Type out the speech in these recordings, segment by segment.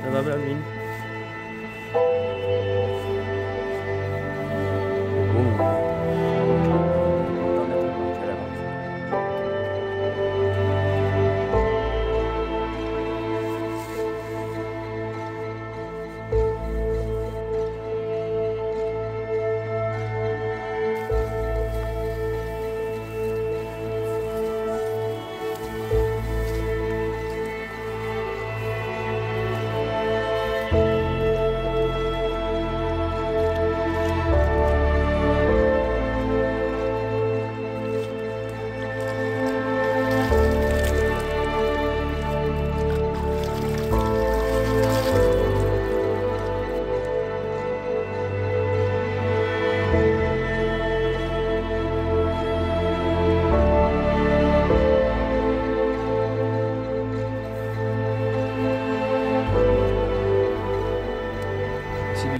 Ça va, Blamine?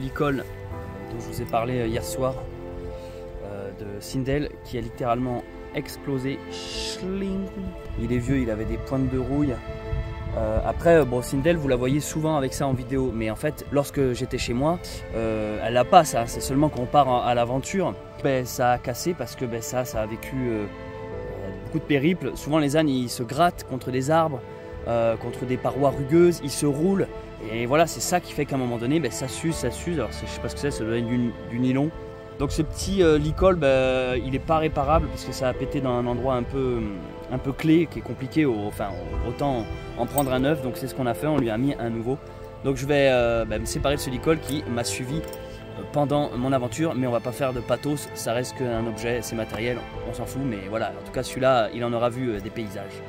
L'école dont je vous ai parlé hier soir de Sindel qui a littéralement explosé. Schling. Il est vieux, il avait des pointes de rouille. Après, bon, Sindel, vous la voyez souvent avec ça en vidéo, mais en fait, lorsque j'étais chez moi, elle n'a pas ça. C'est seulement quand on part à l'aventure, ben, ça a cassé parce que ben, ça a vécu beaucoup de périples. Souvent, les ânes, ils se grattent contre des arbres, contre des parois rugueuses, ils se roulent. Et voilà, c'est ça qui fait qu'à un moment donné, ben, ça s'use. Alors, je sais pas ce que c'est, ça doit être du nylon. Donc ce petit licol, ben, il n'est pas réparable parce que ça a pété dans un endroit un peu clé, qui est compliqué. Enfin, autant en prendre un neuf. Donc c'est ce qu'on a fait, on lui a mis un nouveau. Donc je vais me séparer de ce licol qui m'a suivi pendant mon aventure. Mais on va pas faire de pathos, ça reste qu'un objet, c'est matériel, on s'en fout. Mais voilà, en tout cas celui-là, il en aura vu des paysages.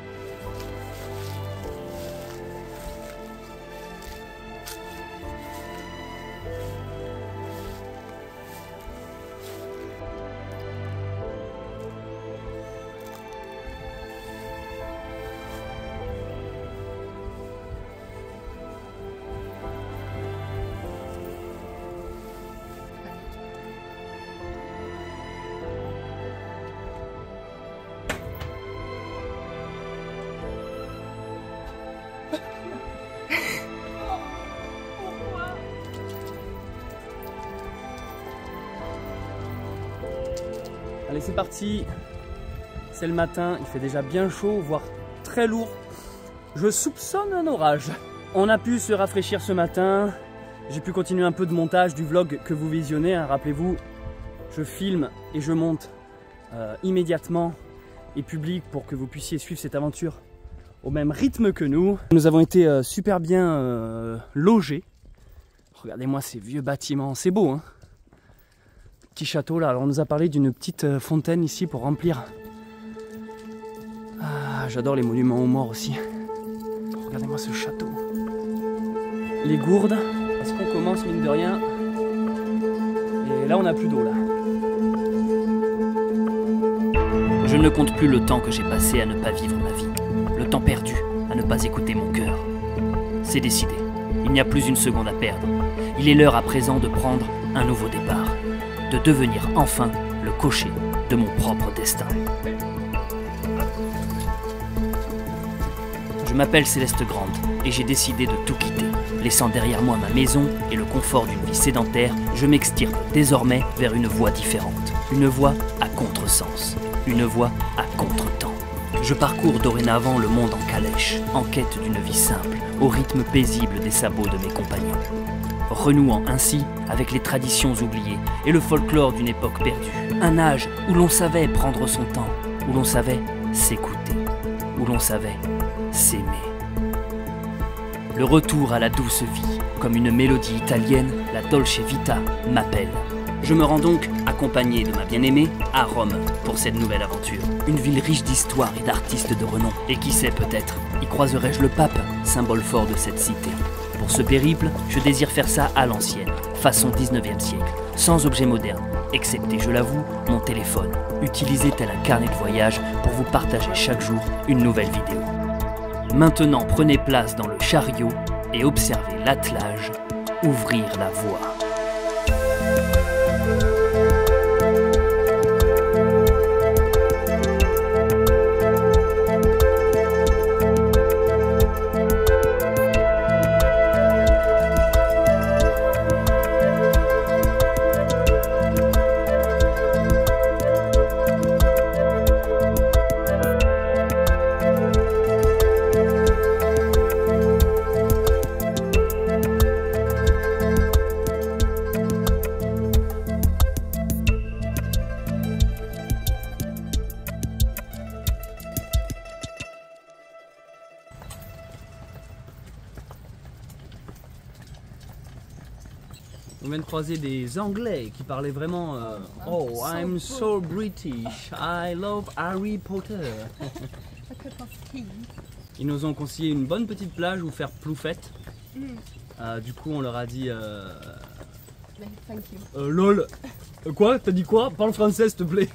Allez, c'est parti, c'est le matin, il fait déjà bien chaud, voire très lourd. Je soupçonne un orage. On a pu se rafraîchir ce matin, j'ai pu continuer un peu de montage du vlog que vous visionnez. Hein. Rappelez-vous, je filme et je monte immédiatement et public pour que vous puissiez suivre cette aventure au même rythme que nous. Nous avons été super bien logés. Regardez-moi ces vieux bâtiments, c'est beau hein. Petit château là, alors on nous a parlé d'une petite fontaine ici pour remplir. Ah, j'adore les monuments aux morts aussi. Regardez-moi ce château. Les gourdes, parce qu'on commence mine de rien. Et là on n'a plus d'eau là. Je ne compte plus le temps que j'ai passé à ne pas vivre ma vie. Le temps perdu à ne pas écouter mon cœur. C'est décidé, il n'y a plus une seconde à perdre. Il est l'heure à présent de prendre un nouveau départ. De devenir enfin le cocher de mon propre destin. Je m'appelle Céleste Grande et j'ai décidé de tout quitter. Laissant derrière moi ma maison et le confort d'une vie sédentaire, je m'extirpe désormais vers une voie différente. Une voie à contresens. Une voie à contre-temps. Je parcours dorénavant le monde en calèche, en quête d'une vie simple, au rythme paisible des sabots de mes compagnons. Renouant ainsi avec les traditions oubliées et le folklore d'une époque perdue. Un âge où l'on savait prendre son temps, où l'on savait s'écouter, où l'on savait s'aimer. Le retour à la douce vie, comme une mélodie italienne, la Dolce Vita m'appelle. Je me rends donc, accompagné de ma bien-aimée, à Rome pour cette nouvelle aventure. Une ville riche d'histoire et d'artistes de renom. Et qui sait peut-être, y croiserai-je le pape, symbole fort de cette cité. Pour ce périple, je désire faire ça à l'ancienne, façon 19e siècle, sans objet moderne, excepté, je l'avoue, mon téléphone, utilisé tel un carnet de voyage pour vous partager chaque jour une nouvelle vidéo. Maintenant, prenez place dans le chariot et observez l'attelage ouvrir la voie. On vient de croiser des Anglais qui parlaient vraiment Oh, I'm so British, I love Harry Potter. Ils nous ont conseillé une bonne petite plage où faire ploufette. Du coup on leur a dit Thank you. lol. Quoi? T'as dit quoi? Parle français s'il te plaît.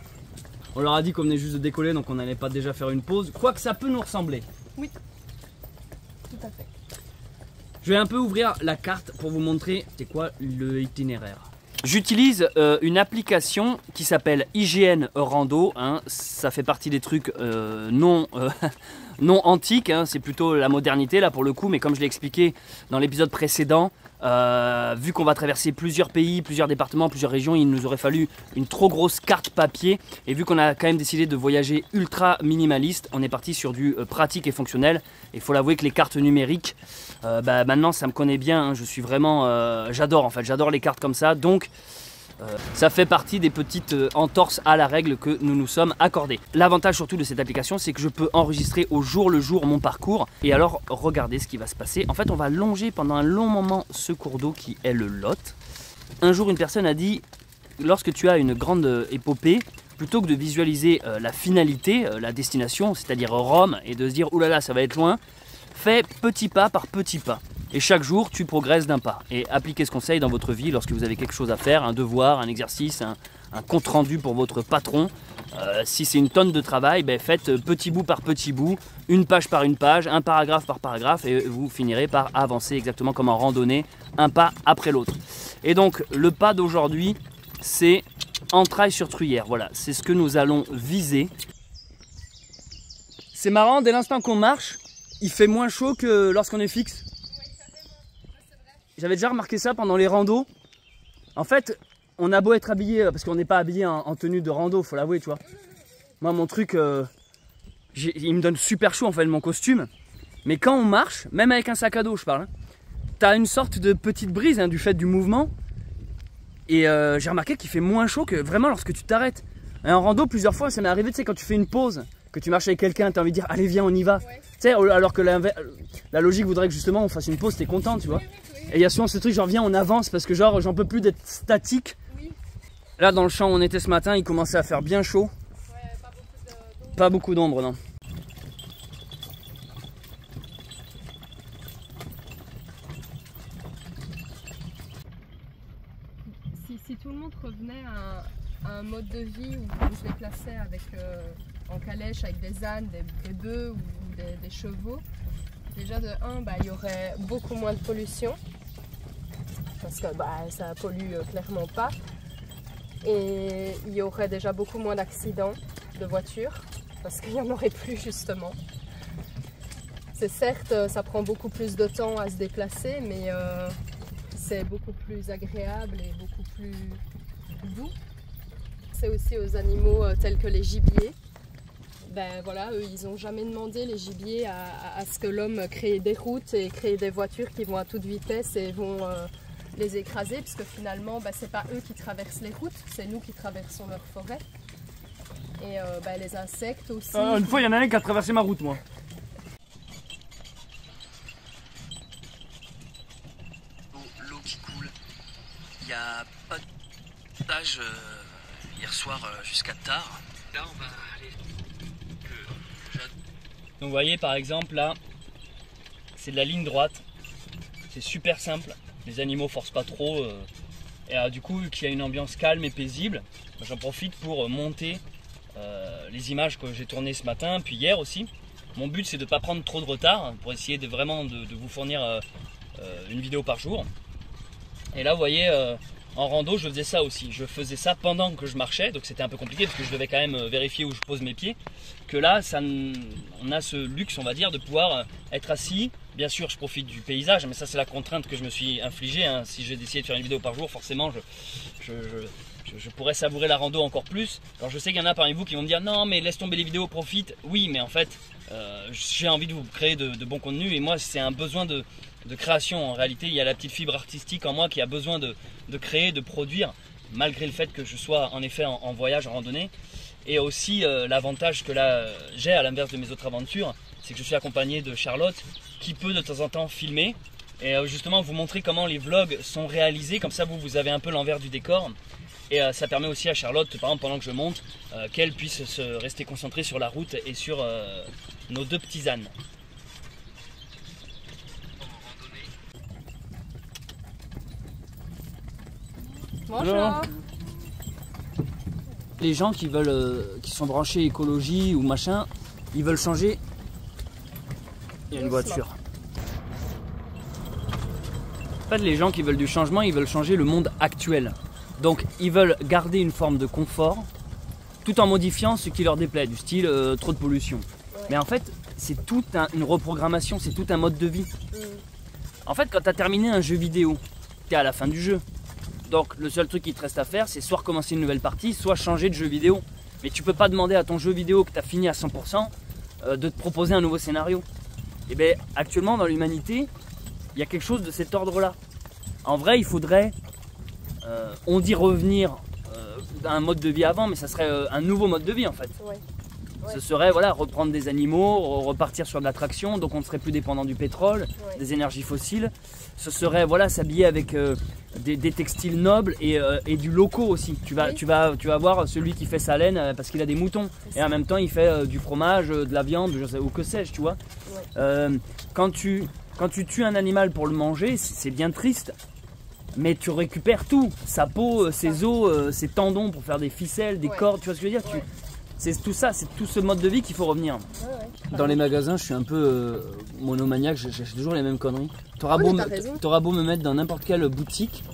On leur a dit qu'on venait juste de décoller donc on n'allait pas déjà faire une pause. Quoique ça peut nous ressembler. Oui, tout à fait. Je vais un peu ouvrir la carte pour vous montrer c'est quoi l'itinéraire. J'utilise une application qui s'appelle IGN Rando, hein. Ça fait partie des trucs non antiques, hein. C'est plutôt la modernité là pour le coup, mais comme je l'ai expliqué dans l'épisode précédent, vu qu'on va traverser plusieurs pays, plusieurs départements, plusieurs régions, il nous aurait fallu une trop grosse carte papier, et vu qu'on a quand même décidé de voyager ultra minimaliste, on est parti sur du pratique et fonctionnel. Il faut l'avouer que les cartes numériques, maintenant ça me connaît bien, hein. Je suis vraiment, j'adore les cartes comme ça, donc ça fait partie des petites entorses à la règle que nous nous sommes accordés. L'avantage surtout de cette application, c'est que je peux enregistrer au jour le jour mon parcours. Et alors, regardez ce qui va se passer. En fait, on va longer pendant un long moment ce cours d'eau qui est le Lot. Un jour, une personne a dit, lorsque tu as une grande épopée, plutôt que de visualiser la finalité, la destination, c'est-à-dire Rome, et de se dire, oulala, ça va être loin, fais petit pas par petit pas. Et chaque jour, tu progresses d'un pas. Et appliquez ce conseil dans votre vie lorsque vous avez quelque chose à faire, un devoir, un exercice, un compte rendu pour votre patron. Si c'est une tonne de travail, faites petit bout par petit bout, une page par une page, un paragraphe par paragraphe, et vous finirez par avancer exactement comme en randonnée, un pas après l'autre. Et donc, le pas d'aujourd'hui, c'est Entrailles-sur-Truyère. Voilà, c'est ce que nous allons viser. C'est marrant, dès l'instant qu'on marche, il fait moins chaud que lorsqu'on est fixe. J'avais déjà remarqué ça pendant les randos. En fait, on a beau être habillé, parce qu'on n'est pas habillé en tenue de rando, faut l'avouer, tu vois. Moi, mon truc, il me donne super chaud en fait, mon costume. Mais quand on marche, même avec un sac à dos, je parle, hein, t'as une sorte de petite brise du fait du mouvement. Et j'ai remarqué qu'il fait moins chaud que vraiment lorsque tu t'arrêtes. Et en rando, plusieurs fois, ça m'est arrivé, tu sais, quand tu fais une pause, que tu marches avec quelqu'un, t'as envie de dire, allez, viens, on y va. Ouais. Tu sais, alors que la logique voudrait que justement on fasse une pause, t'es content, tu vois. Et il y a souvent ce truc genre viens on avance parce que genre j'en peux plus d'être statique. Oui. Là dans le champ où on était ce matin il commençait à faire bien chaud. Ouais, pas beaucoup d'ombre non. Si tout le monde revenait à un mode de vie où on se déplaçait avec, en calèche avec des ânes, des bœufs ou des chevaux, déjà de 1, il y aurait beaucoup moins de pollution. Parce que ça pollue clairement pas. Et il y aurait déjà beaucoup moins d'accidents de voitures, parce qu'il n'y en aurait plus justement. C'est certes, ça prend beaucoup plus de temps à se déplacer, mais c'est beaucoup plus agréable et beaucoup plus doux. C'est aussi aux animaux tels que les gibiers. Voilà, eux, ils n'ont jamais demandé, les gibiers, à ce que l'homme crée des routes et crée des voitures qui vont à toute vitesse et vont les écraser, parce que finalement, bah, c'est pas eux qui traversent les routes, c'est nous qui traversons leur forêt. Et bah, les insectes aussi. Une fois, il y en a un qui a traversé ma route, moi. L'eau qui coule. Il n'y a pas de plage hier soir jusqu'à tard. Là, on va aller. Donc, vous voyez, par exemple, là, c'est de la ligne droite. C'est super simple. Les animaux forcent pas trop. Et du coup, vu qu'il y a une ambiance calme et paisible, j'en profite pour monter les images que j'ai tournées ce matin, puis hier aussi. Mon but, c'est de ne pas prendre trop de retard pour essayer de vraiment de vous fournir une vidéo par jour. Et là, vous voyez, en rando, je faisais ça aussi. Je faisais ça pendant que je marchais, donc c'était un peu compliqué parce que je devais quand même vérifier où je pose mes pieds. Que là, on a ce luxe, on va dire, de pouvoir être assis. Bien sûr, je profite du paysage, mais ça, c'est la contrainte que je me suis infligée. Hein. Si j'ai décidé de faire une vidéo par jour, forcément, je pourrais savourer la rando encore plus. Alors, je sais qu'il y en a parmi vous qui vont me dire non, mais laisse tomber les vidéos, profite. Oui, mais en fait, j'ai envie de vous créer de bons contenus et moi, c'est un besoin de création. En réalité, il y a la petite fibre artistique en moi qui a besoin de créer, de produire, malgré le fait que je sois en effet en voyage, en randonnée. Et aussi l'avantage que là j'ai à l'inverse de mes autres aventures, c'est que je suis accompagné de Charlotte qui peut de temps en temps filmer et justement vous montrer comment les vlogs sont réalisés, comme ça vous avez un peu l'envers du décor. Et ça permet aussi à Charlotte, par exemple pendant que je monte, qu'elle puisse rester concentrée sur la route et sur nos deux petits ânes. Bonjour. Les gens qui veulent, qui sont branchés écologie ou machin, ils veulent changer. Il y a une voiture. En fait, les gens qui veulent du changement, ils veulent changer le monde actuel. Donc, ils veulent garder une forme de confort, tout en modifiant ce qui leur déplaît, du style trop de pollution. Ouais. Mais en fait, c'est toute une reprogrammation, c'est tout un mode de vie. En fait, quand tu as terminé un jeu vidéo, tu es à la fin du jeu. Donc le seul truc qui te reste à faire, c'est soit recommencer une nouvelle partie, soit changer de jeu vidéo. Mais tu peux pas demander à ton jeu vidéo que tu as fini à 100% de te proposer un nouveau scénario. Et bien actuellement dans l'humanité, il y a quelque chose de cet ordre-là. En vrai, il faudrait, on dit revenir à un mode de vie avant, mais ça serait un nouveau mode de vie en fait. Ouais. Ouais. Ce serait voilà, reprendre des animaux, repartir sur de l'attraction, donc on ne serait plus dépendant du pétrole, ouais, des énergies fossiles. Ce serait voilà, s'habiller avec des textiles nobles et du locaux aussi. Tu vas voir celui qui fait sa laine parce qu'il a des moutons et en même temps il fait du fromage, de la viande, ou que sais-je, tu vois. Ouais. Quand tu tues un animal pour le manger, c'est bien triste. Mais tu récupères tout, sa peau, ses os, ses tendons pour faire des ficelles, des cordes, tu vois ce que je veux dire. Ouais. C'est tout ça, c'est tout ce mode de vie qu'il faut revenir. Ouais. Dans les magasins, je suis un peu monomaniaque, j'achète toujours les mêmes conneries. T'auras beau me mettre dans n'importe quelle boutique, tu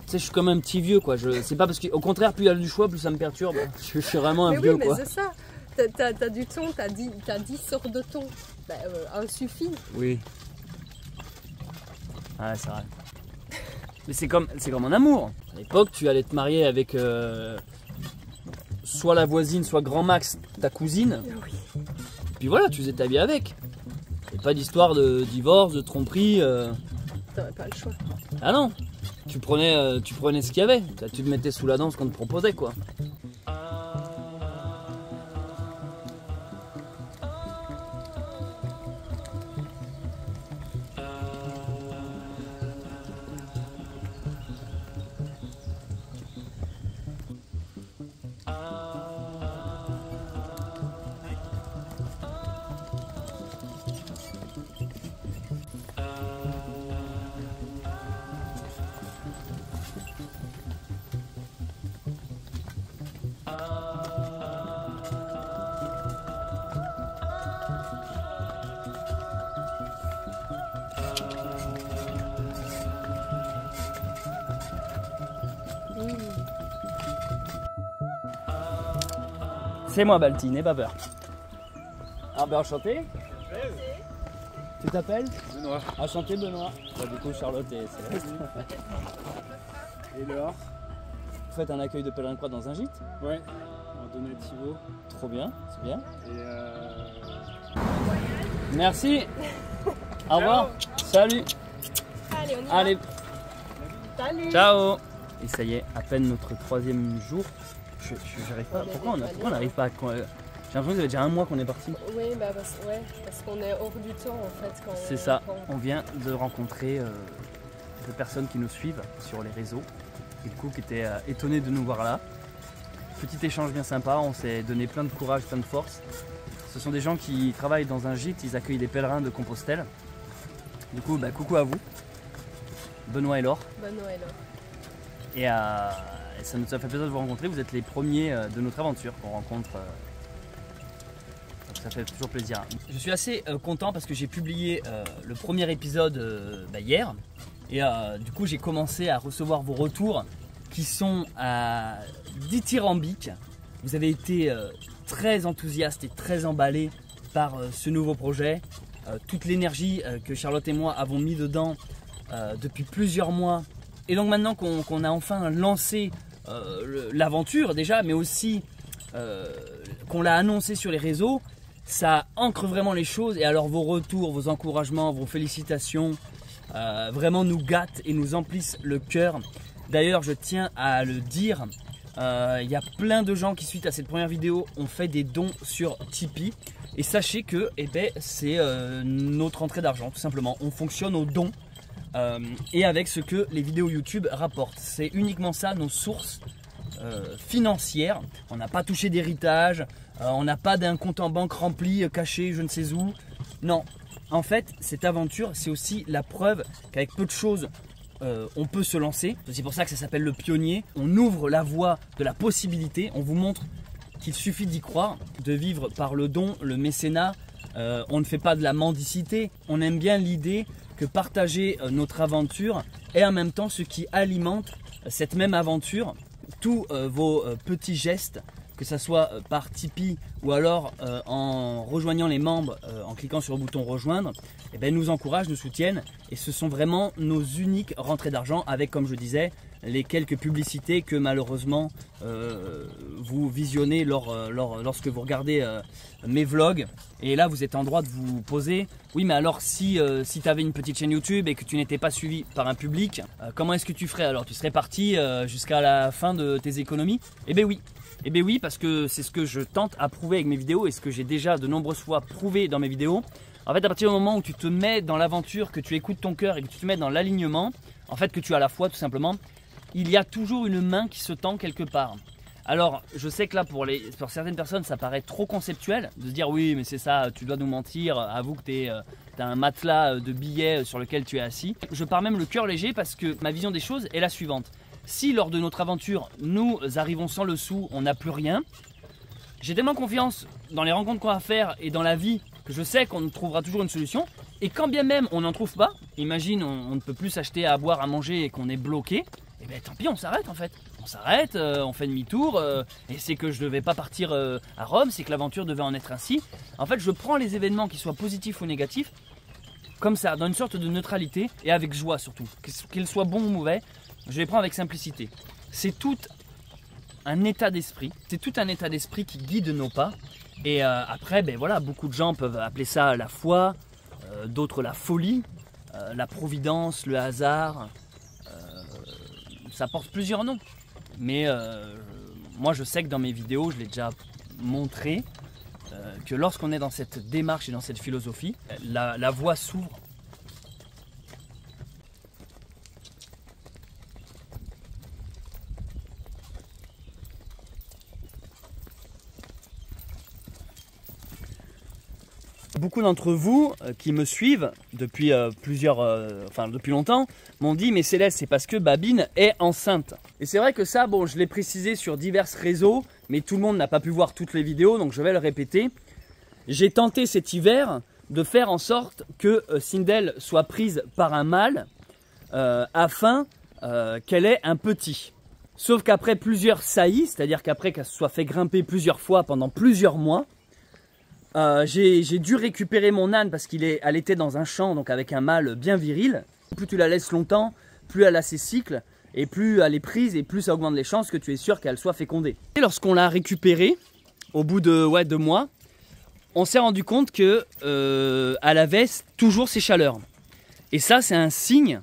sais, je suis comme un petit vieux quoi. C'est pas parce qu'au contraire, plus il y a du choix, plus ça me perturbe. Je suis vraiment un vieux, oui, quoi. Mais c'est ça, t'as du thon, t'as 10 sortes de thon. Bah, un suffit. Oui. Ouais, c'est vrai. Mais c'est comme en amour. À l'époque, tu allais te marier avec soit la voisine, soit grand max, ta cousine. Oui. Puis voilà, tu faisais ta vie avec. Et pas d'histoire de divorce, de tromperie. T'aurais pas le choix. Ah non. Tu prenais ce qu'il y avait. Tu te mettais sous la dent ce qu'on te proposait, quoi. C'est moi Balti, n'aie pas peur. Ah ben enchanté. Tu t'appelles Benoît. Enchanté Benoît. Bah, du coup Charlotte et Céleste. Et Laure. Vous faites un accueil de pèlerin croix dans un gîte? Ouais, en donativo. Trop bien, c'est bien. Et Merci. Au revoir. Salut. Allez, on y va. Allez. Salut. Ciao. Et ça y est, à peine notre 3e jour. J'arrive pas. Pourquoi on n'arrive pas à... J'ai l'impression que ça fait déjà un mois qu'on est parti. Oui, bah parce qu'on est hors du temps en fait. C'est ça. On vient de rencontrer des personnes qui nous suivent sur les réseaux. Et du coup, qui étaient étonnés de nous voir là. Petit échange bien sympa. On s'est donné plein de courage, plein de force. Ce sont des gens qui travaillent dans un gîte. Ils accueillent les pèlerins de Compostelle. Du coup, bah, coucou à vous, Benoît et Laure. Benoît et Laure. Et ça nous a fait plaisir de vous rencontrer. Vous êtes les premiers de notre aventure qu'on rencontre. Donc ça fait toujours plaisir. Je suis assez content parce que j'ai publié le premier épisode hier. Et du coup, j'ai commencé à recevoir vos retours qui sont dithyrambiques. Vous avez été très enthousiastes et très emballés par ce nouveau projet. Toute l'énergie que Charlotte et moi avons mis dedans depuis plusieurs mois. Et donc maintenant qu'on a enfin lancé l'aventure déjà, mais aussi qu'on l'a annoncé sur les réseaux, ça ancre vraiment les choses. Et alors vos retours, vos encouragements, vos félicitations vraiment nous gâtent et nous emplissent le cœur. D'ailleurs, je tiens à le dire, il y a plein de gens qui suite à cette première vidéo ont fait des dons sur Tipeee. Et sachez que c'est notre entrée d'argent tout simplement. On fonctionne au don. Et avec ce que les vidéos YouTube rapportent. C'est uniquement ça nos sources financières. On n'a pas touché d'héritage, on n'a pas d'un compte en banque rempli, caché, je ne sais où. Non, en fait, cette aventure, c'est aussi la preuve qu'avec peu de choses, on peut se lancer. C'est pour ça que ça s'appelle le pionnier. On ouvre la voie de la possibilité, on vous montre qu'il suffit d'y croire, de vivre par le don, le mécénat. On ne fait pas de la mendicité, on aime bien l'idée que partager notre aventure est en même temps ce qui alimente cette même aventure. Tous vos petits gestes, que ce soit par Tipeee ou alors en rejoignant les membres, en cliquant sur le bouton rejoindre, nous encouragent, nous soutiennent et ce sont vraiment nos uniques rentrées d'argent avec, comme je disais, les quelques publicités que malheureusement vous visionnez lorsque vous regardez mes vlogs. Et là vous êtes en droit de vous poser, oui mais alors si tu avais une petite chaîne YouTube et que tu n'étais pas suivi par un public, comment est-ce que tu ferais alors? Tu serais parti jusqu'à la fin de tes économies? Eh bien oui. Eh bien oui, parce que c'est ce que je tente à prouver avec mes vidéos et ce que j'ai déjà de nombreuses fois prouvé dans mes vidéos. En fait, à partir du moment où tu te mets dans l'aventure, que tu écoutes ton cœur et que tu te mets dans l'alignement, en fait que tu as la foi tout simplement, il y a toujours une main qui se tend quelque part. Alors, je sais que là, pour certaines personnes, ça paraît trop conceptuel de se dire oui, mais c'est ça, tu dois nous mentir, avoue que tu as un matelas de billets sur lequel tu es assis. Je pars même le cœur léger parce que ma vision des choses est la suivante. Si lors de notre aventure, nous arrivons sans le sou, on n'a plus rien, j'ai tellement confiance dans les rencontres qu'on va faire et dans la vie que je sais qu'on trouvera toujours une solution. Et quand bien même on n'en trouve pas, imagine on ne peut plus s'acheter à boire, à manger et qu'on est bloqué, et bien tant pis, on s'arrête en fait. On s'arrête, on fait demi-tour, et c'est que je ne devais pas partir à Rome, c'est que l'aventure devait en être ainsi. En fait, je prends les événements qui soient positifs ou négatifs, comme ça, dans une sorte de neutralité, et avec joie surtout. Qu'ils soient bons ou mauvais, je les prends avec simplicité. C'est tout un état d'esprit, qui guide nos pas. Et après, voilà, beaucoup de gens peuvent appeler ça la foi, d'autres la folie, la providence, le hasard. Ça porte plusieurs noms. Mais moi, je sais que dans mes vidéos, je l'ai déjà montré, que lorsqu'on est dans cette démarche et dans cette philosophie, la voie s'ouvre. Beaucoup d'entre vous qui me suivent depuis depuis longtemps m'ont dit mais Céleste, c'est parce que Babine est enceinte. Et c'est vrai que ça, bon, je l'ai précisé sur divers réseaux, mais tout le monde n'a pas pu voir toutes les vidéos, donc je vais le répéter. J'ai tenté cet hiver de faire en sorte que Sindel soit prise par un mâle afin qu'elle ait un petit. Sauf qu'après plusieurs saillies, c'est-à-dire qu'après qu'elle se soit fait grimper plusieurs fois pendant plusieurs mois, j'ai dû récupérer mon âne parce qu'elle était dans un champ, donc avec un mâle bien viril. Plus tu la laisses longtemps, plus elle a ses cycles, et plus elle est prise, et plus ça augmente les chances que tu es sûr qu'elle soit fécondée. Et lorsqu'on l'a récupérée, au bout de 2 mois, on s'est rendu compte qu'elle avait toujours ses chaleurs. Et ça, c'est un signe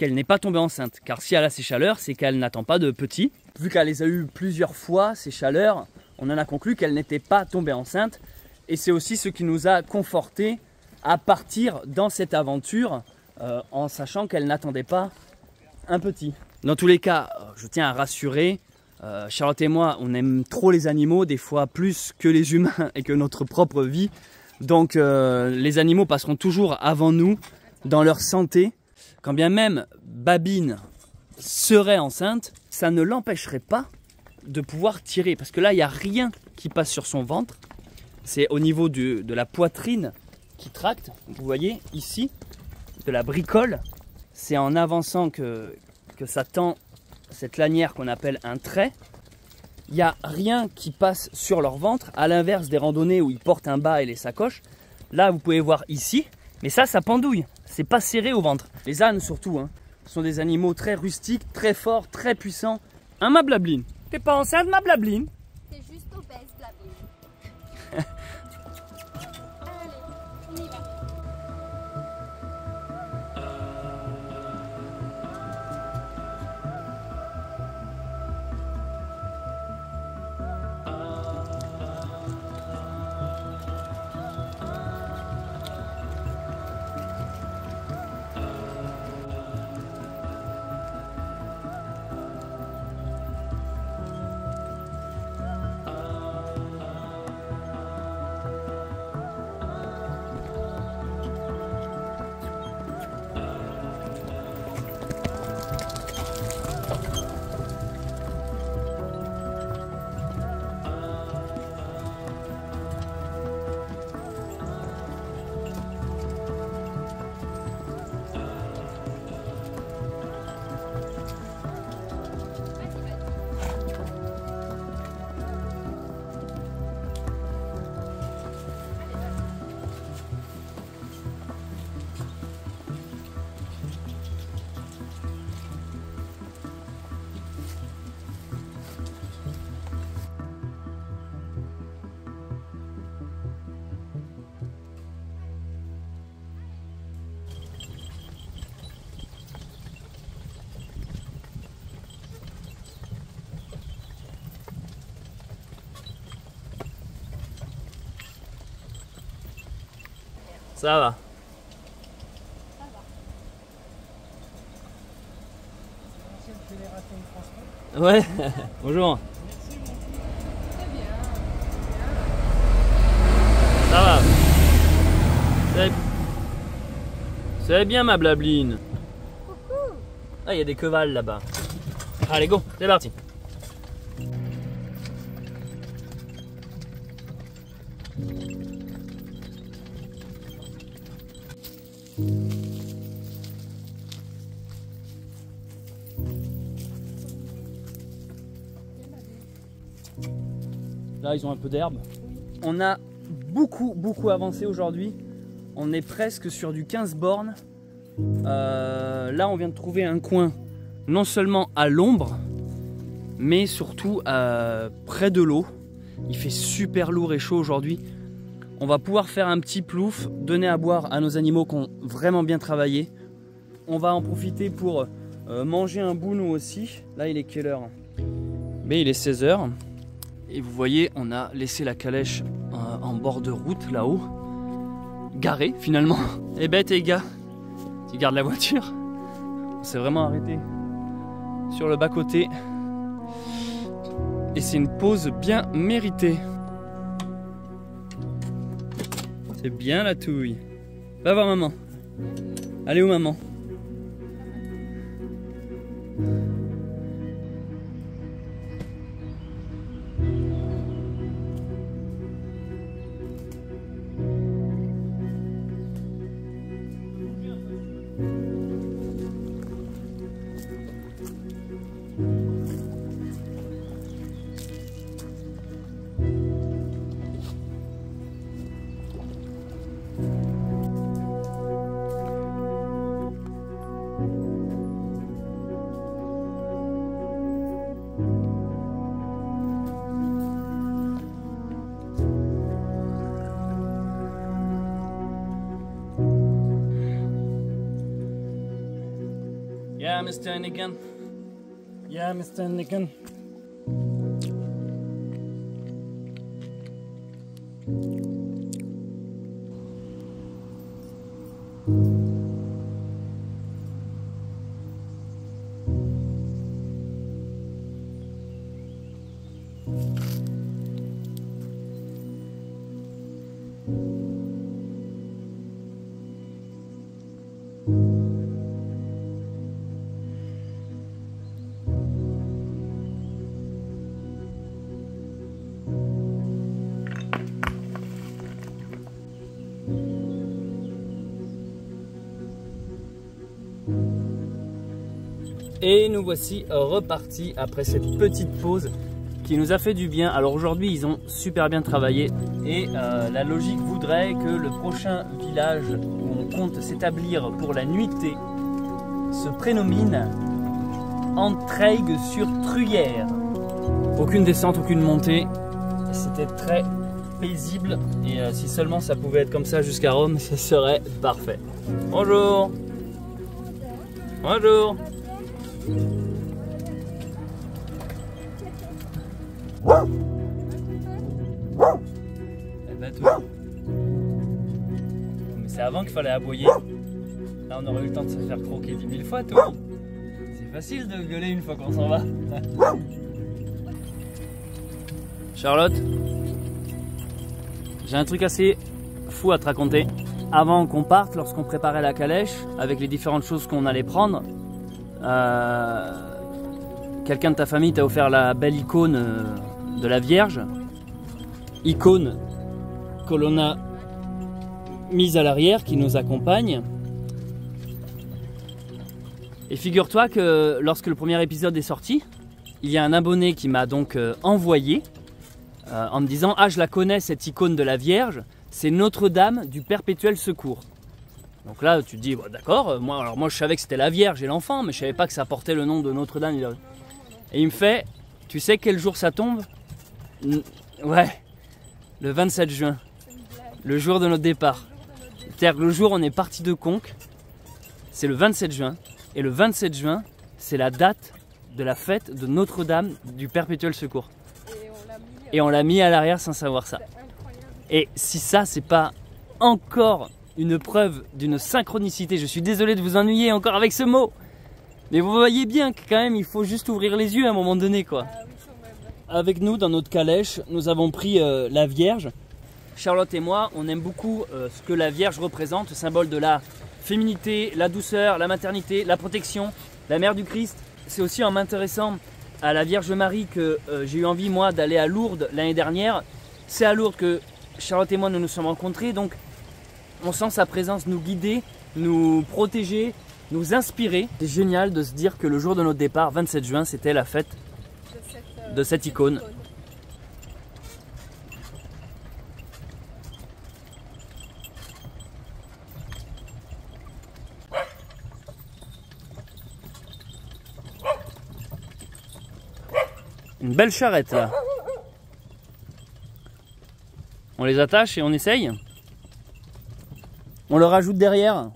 qu'elle n'est pas tombée enceinte. Car si elle a ces chaleurs, c'est qu'elle n'attend pas de petits. Vu qu'elle les a eu plusieurs fois, ces chaleurs, on en a conclu qu'elle n'était pas tombée enceinte. Et c'est aussi ce qui nous a confortés à partir dans cette aventure en sachant qu'elle n'attendait pas un petit. Dans tous les cas, je tiens à rassurer, Charlotte et moi, on aime trop les animaux, des fois plus que les humains et que notre propre vie. Donc les animaux passeront toujours avant nous dans leur santé. Quand bien même Babine serait enceinte, ça ne l'empêcherait pas de pouvoir tirer. Parce que là, il n'y a rien qui passe sur son ventre. C'est au niveau de la poitrine qui tracte. Vous voyez ici, de la bricole. C'est en avançant que ça tend cette lanière qu'on appelle un trait. Il n'y a rien qui passe sur leur ventre, à l'inverse des randonnées où ils portent un bas et les sacoches. Là, vous pouvez voir ici, mais ça pendouille. C'est pas serré au ventre. Les ânes surtout, hein, sont des animaux très rustiques, très forts, très puissants. Hein, ma Blabline? T'es pas enceinte, ma Blabline? T'es juste obèse, Blabline. Allez, on y va. Ça va. Ouais, bonjour. Ça va. C'est bien ma Blabline. Ah, il y a des quevals là-bas. Allez, go, c'est parti. Là, ils ont un peu d'herbe. On a beaucoup avancé aujourd'hui. On est presque sur du 15 bornes. Là, on vient de trouver un coin non seulement à l'ombre, mais surtout près de l'eau. Il fait super lourd et chaud aujourd'hui. On va pouvoir faire un petit plouf, donner à boire à nos animaux qui ont vraiment bien travaillé. On va en profiter pour manger un bout nous aussi. Là, il est quelle heure? Mais il est 16 h. Et vous voyez, on a laissé la calèche en bord de route là-haut. Garée finalement. Et bête et gars, tu gardes la voiture. On s'est vraiment arrêté sur le bas-côté. Et c'est une pause bien méritée. C'est bien la touille. Va voir maman. Allez où maman? Yeah, Mr. Hennigan. Yeah, Mr. Hennigan. Et nous voici repartis après cette petite pause qui nous a fait du bien. Alors aujourd'hui ils ont super bien travaillé et la logique voudrait que le prochain village où on compte s'établir pour la nuitée se prénomine Entraigues-sur-Truyère. Aucune descente, aucune montée, c'était très paisible et si seulement ça pouvait être comme ça jusqu'à Rome, ce serait parfait. Bonjour. Bonjour. Eh ben toi. Mais c'est avant qu'il fallait aboyer. Là on aurait eu le temps de se faire croquer 10 000 fois toi. C'est facile de gueuler une fois qu'on s'en va. Charlotte, j'ai un truc assez fou à te raconter. Avant qu'on parte, lorsqu'on préparait la calèche, avec les différentes choses qu'on allait prendre, quelqu'un de ta famille t'a offert la belle icône de la Vierge, icône que l'on a mise à l'arrière, qui nous accompagne. Et figure-toi que lorsque le premier épisode est sorti, il y a un abonné qui m'a donc envoyé en me disant « Ah, je la connais cette icône de la Vierge, c'est Notre-Dame du Perpétuel Secours ». Donc là, tu te dis, bah, d'accord, moi je savais que c'était la Vierge et l'enfant, mais je savais pas que ça portait le nom de Notre-Dame. Et il me fait, tu sais quel jour ça tombe? Ouais, le 27 juin, le jour de notre départ. C'est-à-dire que le jour où on est parti de Conques, c'est le 27 juin. Et le 27 juin, c'est la date de la fête de Notre-Dame du Perpétuel Secours. Et on l'a mis à l'arrière sans savoir ça. Et si ça, c'est pas encore une preuve d'une synchronicité, je suis désolé de vous ennuyer encore avec ce mot, mais vous voyez bien que quand même il faut juste ouvrir les yeux à un moment donné quoi. Avec nous dans notre calèche, nous avons pris la Vierge. Charlotte et moi, on aime beaucoup ce que la Vierge représente, le symbole de la féminité, la douceur, la maternité, la protection, la mère du Christ. C'est aussi en m'intéressant à la Vierge Marie que j'ai eu envie moi d'aller à Lourdes l'année dernière. C'est à Lourdes que Charlotte et moi nous nous sommes rencontrés, donc on sent sa présence nous guider, nous protéger, nous inspirer. C'est génial de se dire que le jour de notre départ, 27 juin, c'était la fête de cette icône. Une belle charrette là. On les attache et on essaye. On le rajoute derrière.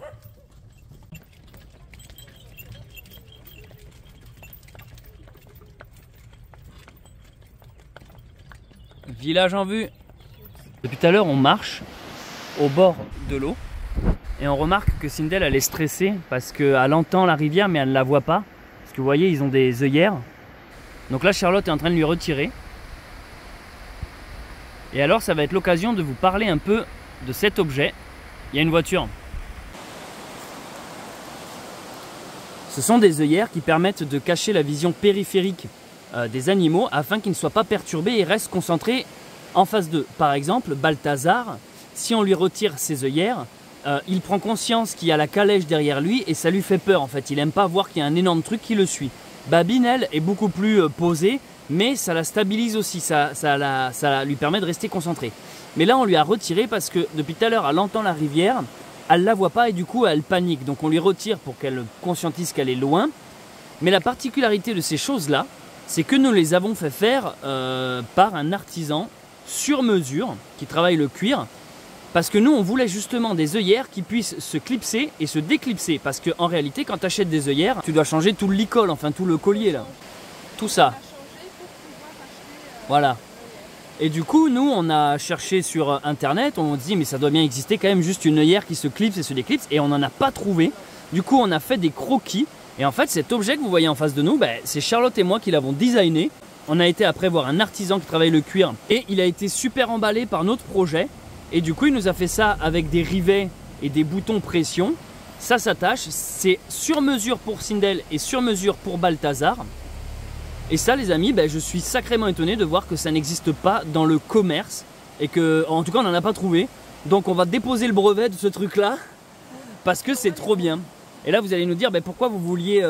Village en vue. Depuis tout à l'heure, on marche au bord de l'eau et on remarque que Sindel elle est stressée parce qu'elle entend la rivière mais elle ne la voit pas. Parce que vous voyez, ils ont des œillères. Donc là, Charlotte est en train de lui retirer. Et alors, ça va être l'occasion de vous parler un peu de cet objet. Il y a une voiture. Ce sont des œillères qui permettent de cacher la vision périphérique des animaux afin qu'ils ne soient pas perturbés et restent concentrés en face d'eux. Par exemple, Balthazar, si on lui retire ses œillères, il prend conscience qu'il y a la calèche derrière lui et ça lui fait peur en fait. Il n'aime pas voir qu'il y a un énorme truc qui le suit. Babine, elle, est beaucoup plus posée, mais ça la stabilise aussi, ça lui permet de rester concentrée. Mais là, on lui a retiré parce que depuis tout à l'heure, elle entend la rivière, elle ne la voit pas et du coup, elle panique. Donc on lui retire pour qu'elle conscientise qu'elle est loin. Mais la particularité de ces choses-là, c'est que nous les avons fait faire par un artisan sur mesure qui travaille le cuir. Parce que nous, on voulait justement des œillères qui puissent se clipser et se déclipser. Parce qu'en réalité, quand tu achètes des œillères, tu dois changer tout le licol, enfin tout le collier là. Tout ça. Voilà. Et du coup, nous, on a cherché sur internet, on dit mais ça doit bien exister quand même juste une œillère qui se clipse et se déclipse. Et on n'en a pas trouvé. Du coup, on a fait des croquis. Et en fait, cet objet que vous voyez en face de nous, ben, c'est Charlotte et moi qui l'avons designé. On a été après voir un artisan qui travaille le cuir. Et il a été super emballé par notre projet. Et du coup, il nous a fait ça avec des rivets et des boutons pression. Ça s'attache, c'est sur mesure pour Sindel et sur mesure pour Balthazar. Et ça, les amis, ben, je suis sacrément étonné de voir que ça n'existe pas dans le commerce. Et que, en tout cas, on n'en a pas trouvé. Donc, on va déposer le brevet de ce truc-là parce que c'est trop bien. Et là, vous allez nous dire, ben, pourquoi vous vouliez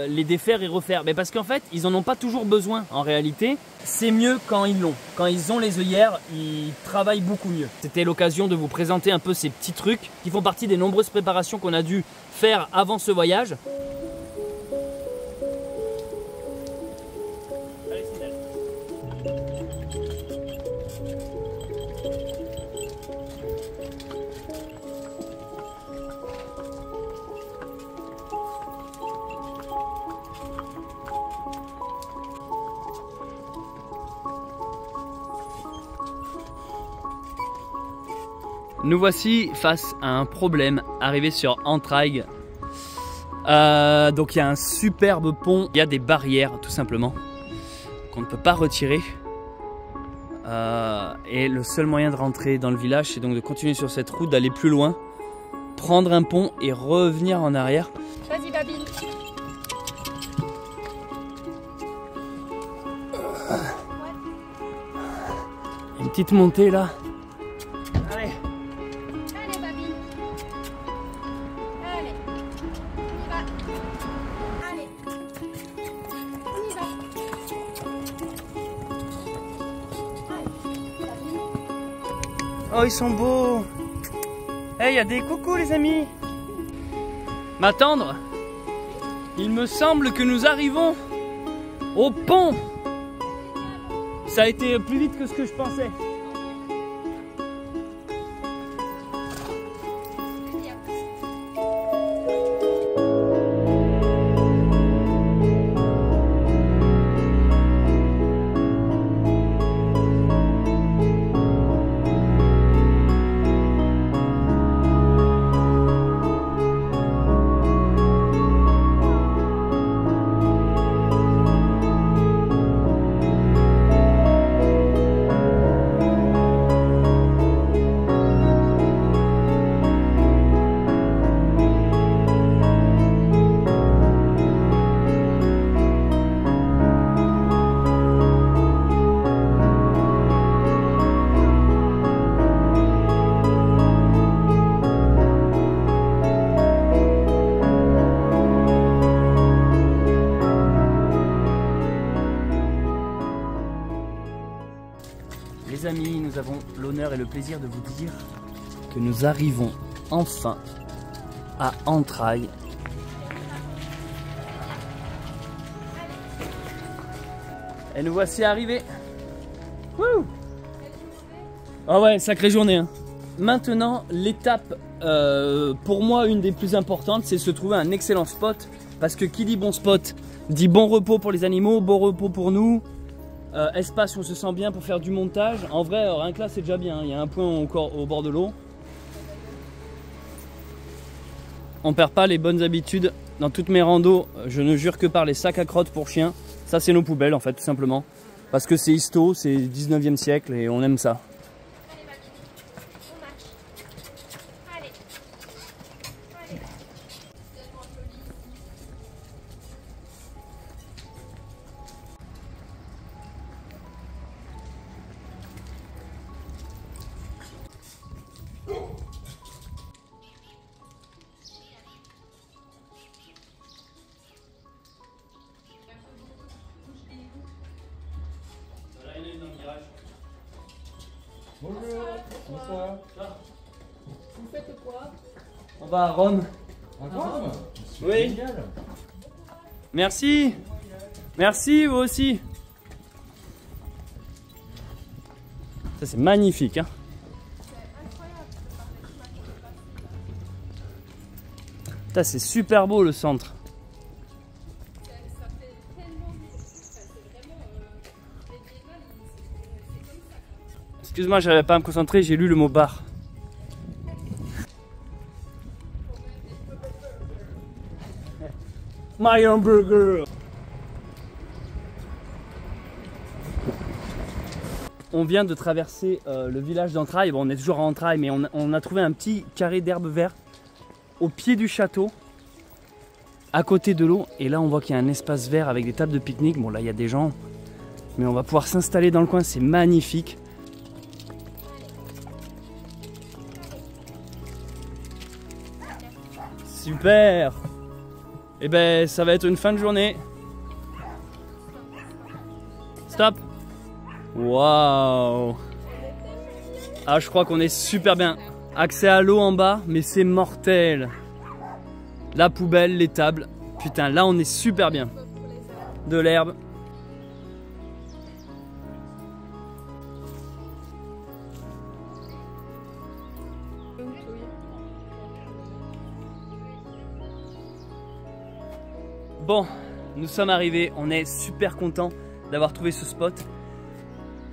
les défaire et refaire? Ben, parce qu'en fait, ils n'en ont pas toujours besoin. En réalité, c'est mieux quand ils l'ont. Quand ils ont les œillères, ils travaillent beaucoup mieux. C'était l'occasion de vous présenter un peu ces petits trucs qui font partie des nombreuses préparations qu'on a dû faire avant ce voyage. Nous voici face à un problème arrivé sur Entraigues. Donc il y a un superbe pont, il y a des barrières tout simplement qu'on ne peut pas retirer. Et le seul moyen de rentrer dans le village, c'est donc de continuer sur cette route, d'aller plus loin, prendre un pont et revenir en arrière. Vas-y, Babine. Une petite montée là. Allez. Allez, Babine. Allez. On y va. Allez. On y va. Allez, Babine. Oh, ils sont beaux. Eh, il y a des coucous les amis. M'attendre. Il me semble que nous arrivons au pont. Ça a été plus vite que ce que je pensais. Les amis, nous avons l'honneur et le plaisir de vous dire que nous arrivons enfin à Entraigues. Et nous voici arrivés. Wouh! Ah ouais, sacrée journée hein. Maintenant, l'étape pour moi une des plus importantes, c'est se trouver un excellent spot. Parce que qui dit bon spot dit bon repos pour les animaux, bon repos pour nous. Espace où on se sent bien pour faire du montage. En vrai, rien que là, c'est déjà bien. Il y a un point au bord de l'eau. On perd pas les bonnes habitudes. Dans toutes mes randos, je ne jure que par les sacs à crottes pour chiens. Ça, c'est nos poubelles, en fait, tout simplement. Parce que c'est histo, c'est 19e siècle et on aime ça. Bonjour, bonsoir. Vous faites quoi? On va à Rome. À Rome? Oui. Génial. Merci. Merci, vous aussi. Ça, c'est magnifique. Hein. C'est incroyable. Putain, c'est super beau le centre. Ça fait tellement c'est vraiment médiéval, c'est comme ça. Excuse-moi, j'arrivais pas à me concentrer, j'ai lu le mot bar. My hamburger. On vient de traverser le village d'Entrailles. Bon, on est toujours à Entrailles, mais on a trouvé un petit carré d'herbe verte au pied du château, à côté de l'eau. Et là, on voit qu'il y a un espace vert avec des tables de pique-nique. Bon, là, il y a des gens, mais on va pouvoir s'installer dans le coin. C'est magnifique. Super. Et ben, ça va être une fin de journée. Stop. Waouh. Ah, je crois qu'on est super bien. Accès à l'eau en bas, mais c'est mortel. La poubelle, les tables. Putain, là on est super bien. De l'herbe. Bon, nous sommes arrivés. On est super contents d'avoir trouvé ce spot.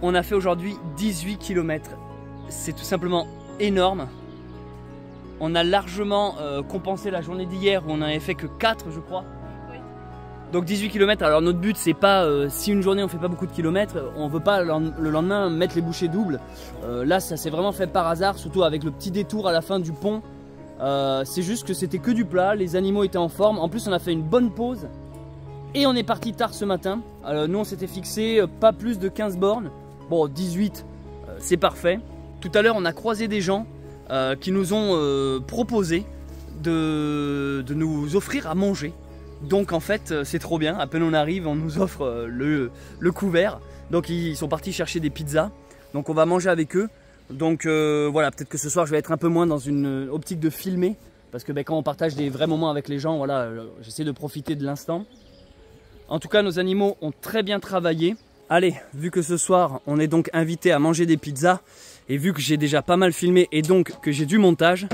On a fait aujourd'hui 18 km. C'est tout simplement énorme. On a largement compensé la journée d'hier où on n'avait fait que 4, je crois. Oui. Donc 18 km. Alors notre but, c'est pas si une journée on fait pas beaucoup de kilomètres, on veut pas le lendemain mettre les bouchées doubles. Là, ça s'est vraiment fait par hasard, surtout avec le petit détour à la fin du pont. C'est juste que c'était que du plat, les animaux étaient en forme. En plus, on a fait une bonne pause et on est parti tard ce matin. Nous, on s'était fixé pas plus de 15 bornes. Bon, 18, c'est parfait. Tout à l'heure, on a croisé des gens qui nous ont proposé de nous offrir à manger. Donc en fait, c'est trop bien. À peine on arrive, on nous offre le couvert. Donc ils sont partis chercher des pizzas. Donc on va manger avec eux. Donc voilà, peut-être que ce soir, je vais être un peu moins dans une optique de filmer. Parce que quand on partage des vrais moments avec les gens, voilà, j'essaie de profiter de l'instant. En tout cas, nos animaux ont très bien travaillé. Allez, vu que ce soir, on est donc invité à manger des pizzas, et vu que j'ai déjà pas mal filmé et donc que j'ai du montage,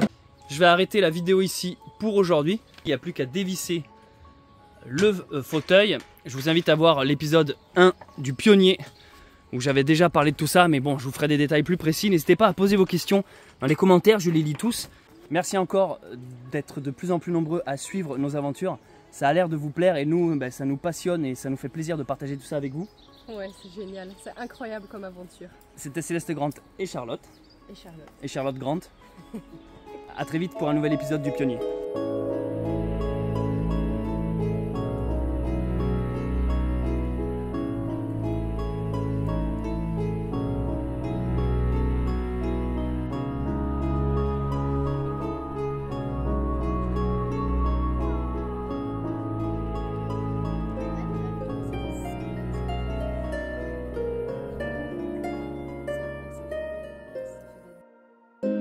je vais arrêter la vidéo ici pour aujourd'hui. Il n'y a plus qu'à dévisser le fauteuil. Je vous invite à voir l'épisode 1 du Pionnier, où j'avais déjà parlé de tout ça, mais bon, je vous ferai des détails plus précis. N'hésitez pas à poser vos questions dans les commentaires, je les lis tous. Merci encore d'être de plus en plus nombreux à suivre nos aventures. Ça a l'air de vous plaire et nous, ça nous passionne et ça nous fait plaisir de partager tout ça avec vous. Ouais, c'est génial, c'est incroyable comme aventure. C'était Céleste Grant et Charlotte. Et Charlotte. Et Charlotte Grant. A très vite pour un nouvel épisode du Pionnier.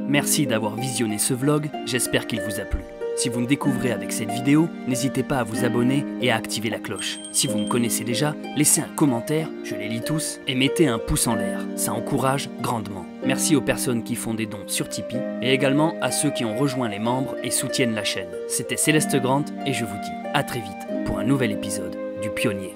Merci d'avoir visionné ce vlog, j'espère qu'il vous a plu. Si vous me découvrez avec cette vidéo, n'hésitez pas à vous abonner et à activer la cloche. Si vous me connaissez déjà, laissez un commentaire, je les lis tous, et mettez un pouce en l'air, ça encourage grandement. Merci aux personnes qui font des dons sur Tipeee, et également à ceux qui ont rejoint les membres et soutiennent la chaîne. C'était Céleste Grant, et je vous dis à très vite pour un nouvel épisode du Pionnier.